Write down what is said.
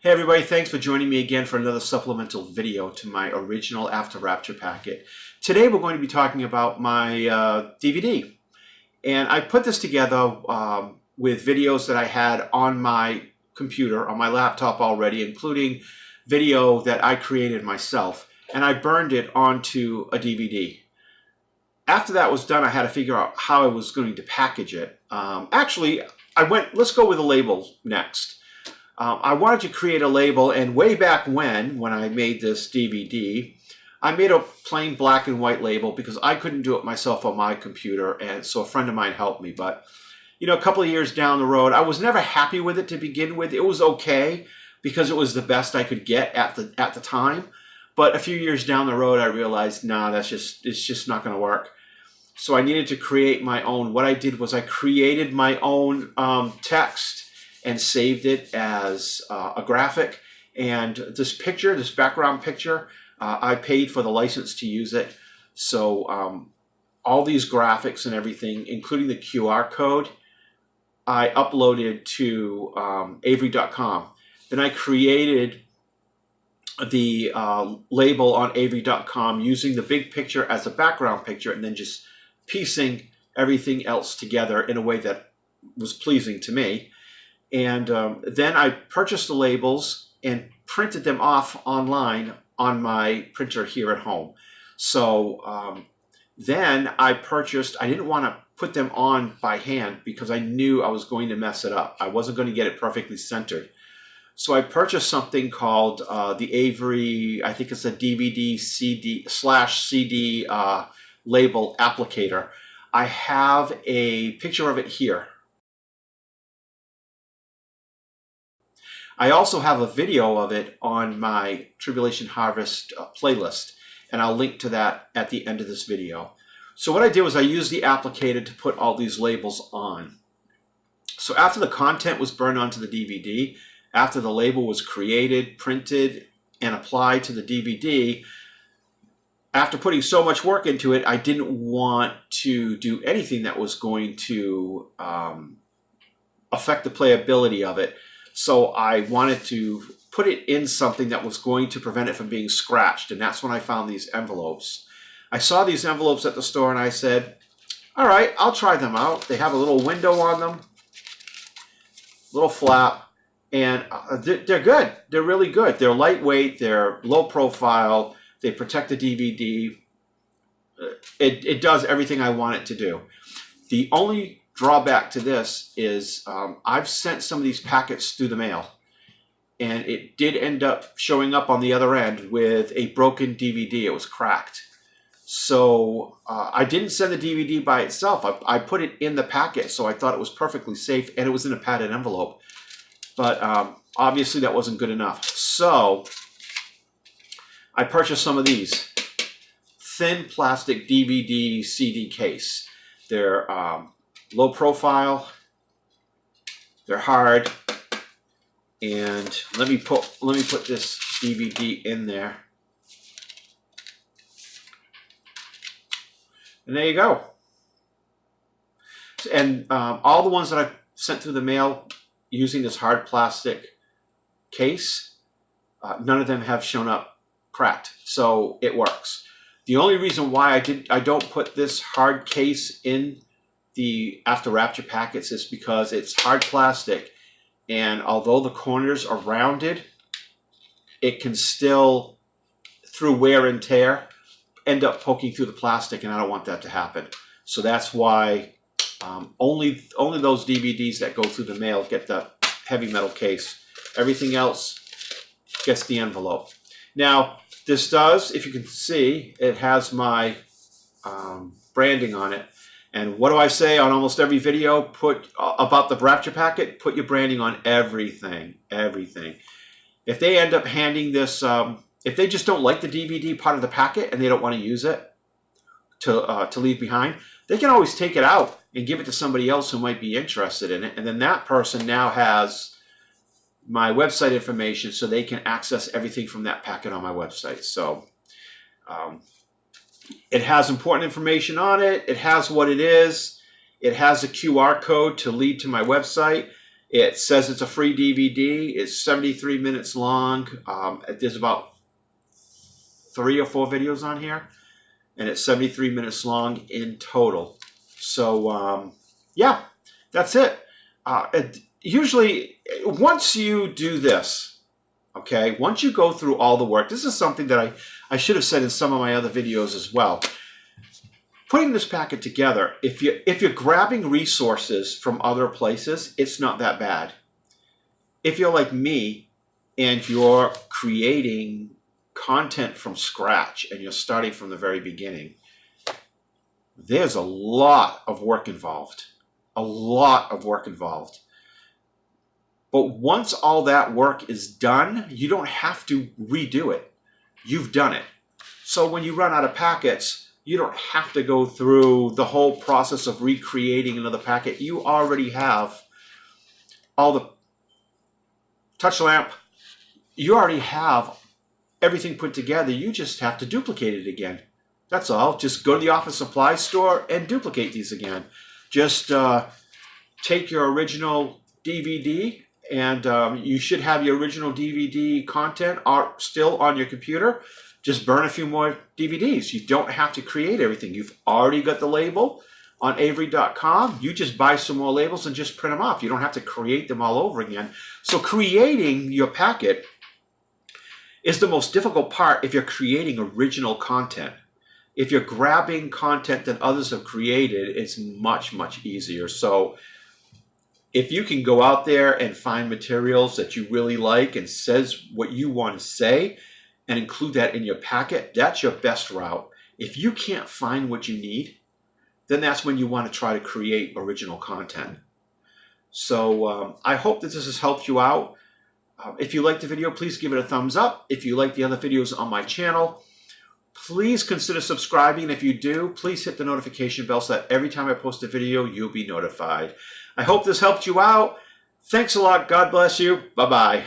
Hey everybody, thanks for joining me again for another supplemental video to my original After Rapture packet. Today we're going to be talking about my DVD. And I put this together with videos that I had on my computer, on my laptop already, including video that I created myself. And I burned it onto a DVD. After that was done, I had to figure out how I was going to package it. Let's go with the label next. I wanted to create a label, and way back when I made this DVD, I made a plain black and white label because I couldn't do it myself on my computer, and so a friend of mine helped me. But, you know, a couple of years down the road, I was never happy with it to begin with. It was okay because it was the best I could get at the time. But a few years down the road, I realized, nah, it's just not going to work. So I needed to create my own. What I did was I created my own text and saved it as a graphic. And this picture, this background picture, I paid for the license to use it. So all these graphics and everything, including the QR code, I uploaded to Avery.com. Then I created the label on Avery.com using the big picture as a background picture and then just piecing everything else together in a way that was pleasing to me. And then I purchased the labels and printed them off online on my printer here at home. So then I didn't want to put them on by hand because I knew I was going to mess it up. I wasn't going to get it perfectly centered. So I purchased something called the Avery, I think it's a DVD CD/CD label applicator. I have a picture of it here. I also have a video of it on my Tribulation Harvest playlist, and I'll link to that at the end of this video. So what I did was I used the applicator to put all these labels on. So after the content was burned onto the DVD, after the label was created, printed, and applied to the DVD, after putting so much work into it, I didn't want to do anything that was going to affect the playability of it. So I wanted to put it in something that was going to prevent it from being scratched, and that's when I found these envelopes. I saw these envelopes at the store and I said, all right, I'll try them out. They have a little window on them, little flap, and they're good. They're really good. They're lightweight, they're low profile, they protect the DVD. It does everything I want it to do. The only drawback to this is I've sent some of these packets through the mail, and it did end up showing up on the other end with a broken DVD. It was cracked. So I didn't send the DVD by itself. I put it in the packet, so I thought it was perfectly safe, and it was in a padded envelope. But obviously that wasn't good enough. So I purchased some of these thin plastic DVD CD case. They're low profile, they're hard, and let me put this DVD in there. And there you go. And all the ones that I've sent through the mail using this hard plastic case, none of them have shown up cracked, so it works. The only reason why I don't put this hard case in the After Rapture packets is because it's hard plastic, and although the corners are rounded, it can still, through wear and tear, end up poking through the plastic, and I don't want that to happen. So that's why only those DVDs that go through the mail get the heavy metal case. Everything else gets the envelope. Now, this does, if you can see, it has my branding on it. And what do I say on almost every video about the Rapture packet? Put your branding on everything, everything. If they end up handing this, if they just don't like the DVD part of the packet and they don't want to use it to leave behind, they can always take it out and give it to somebody else who might be interested in it. And then that person now has my website information, so they can access everything from that packet on my website. So it has important information on it. It has what it is. It has a QR code to lead to my website. It says it's a free DVD. It's 73 minutes long. There's about 3 or 4 videos on here, and it's 73 minutes long in total. So yeah, that's it. Usually, once you do this, okay, once you go through all the work, this is something that I should have said in some of my other videos as well. Putting this packet together, if you're grabbing resources from other places, it's not that bad. If you're like me and you're creating content from scratch and you're starting from the very beginning, there's a lot of work involved. A lot of work involved. But once all that work is done, you don't have to redo it. You've done it. So when you run out of packets, you don't have to go through the whole process of recreating another packet. You already have all the touch lamp. You already have everything put together. You just have to duplicate it again. That's all. Just go to the office supply store and duplicate these again. Just take your original DVD, and you should have your original DVD content still on your computer. Just burn a few more DVDs. You don't have to create everything. You've already got the label on Avery.com. You just buy some more labels and just print them off. You don't have to create them all over again. So creating your packet is the most difficult part if you're creating original content. If you're grabbing content that others have created, it's much, much easier. So if you can go out there and find materials that you really like and says what you want to say, and include that in your packet, that's your best route. If you can't find what you need, then that's when you want to try to create original content. So I hope that this has helped you out. If you liked the video, please give it a thumbs up. If you like the other videos on my channel, please consider subscribing. If you do, please hit the notification bell so that every time I post a video, you'll be notified. I hope this helped you out. Thanks a lot. God bless you. Bye-bye.